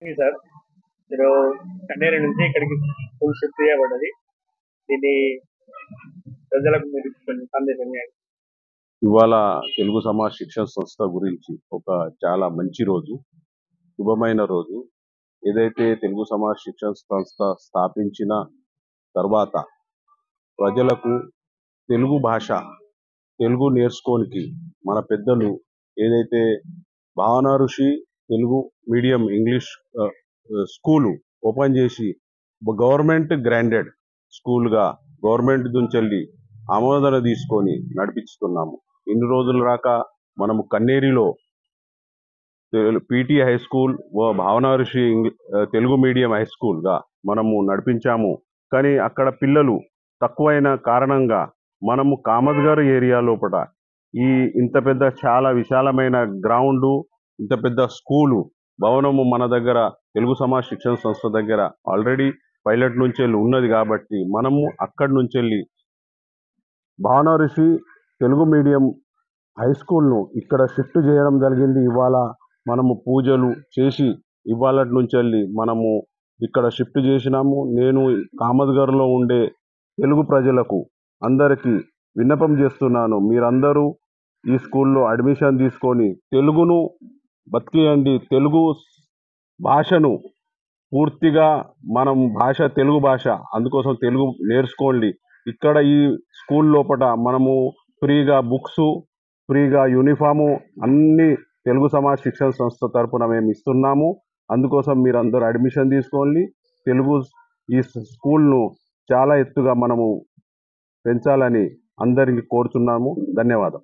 Sir మీరు కన్నేరు నుంచి ఇక్కడికి స్కూల్ షిఫ్ట్ చేయబడ్డది. దీన్ని ప్రజలకు మీరు కొన్ని సందేశం ఇవ్వండి. ఇవాళ తెలుగు సమాజ్ శిక్షణ సంస్థ గురించి ఒక చాలా మంచి రోజు, శుభమైన రోజు. ఏదైతే తెలుగు సమాజ్ శిక్షణ సంస్థ స్థాపించిన తర్వాత ప్రజలకు తెలుగు భాష, తెలుగు నేర్చుకోనికి మన పెద్దలు ఏదైతే భావన ఋషి Telugu medium English school open చేసి గవర్నమెంట్ గ్రాండెడ్ స్కూల్గా గవర్నమెంట్ నుంచి ఆమోదన తీసుకొని నడిపిస్తున్నాము. ఇన్ని రోజులు రాక మనము కన్నేరిలో పీటీ హై స్కూల్ భావన ఋషి తెలుగు మీడియం హై స్కూల్గా మనము నడిపించాము. కానీ అక్కడ పిల్లలు తక్కువైన కారణంగా మనము కామద్గారు ఏరియా లోపల ఈ ఇంత పెద్ద చాలా విశాలమైన గ్రౌండు, ఇంత పెద్ద స్కూలు భవనము మన దగ్గర తెలుగు సమాజ్ శిక్షణ సంస్థ దగ్గర ఆల్రెడీ పైలట్ నుంచి ఉన్నది కాబట్టి మనము అక్కడి నుంచి భావన ఋషి తెలుగు మీడియం హై స్కూల్ను ఇక్కడ షిఫ్ట్ చేయడం జరిగింది. ఇవాళ మనము పూజలు చేసి ఇవాళ నుంచి మనము ఇక్కడ షిఫ్ట్ చేసినాము. నేను కామద్గారులో ఉండే తెలుగు ప్రజలకు అందరికీ విన్నపం చేస్తున్నాను, మీరందరూ ఈ స్కూల్లో అడ్మిషన్ తీసుకొని తెలుగును బతికియండి. తెలుగు భాషను పూర్తిగా మనం తెలుగు భాష, అందుకోసం తెలుగు నేర్చుకోండి. ఇక్కడ ఈ స్కూల్ లోపల మనము ఫ్రీగా బుక్స్, ఫ్రీగా యూనిఫాము అన్ని తెలుగు సమాజ్ శిక్షణ సంస్థ తరపున మేము ఇస్తున్నాము. అందుకోసం మీరు అందరూ అడ్మిషన్ తీసుకోండి. ఈ స్కూల్ను చాలా ఎత్తుగా మనము పెంచాలని అందరికీ కోరుతున్నాము. ధన్యవాదం.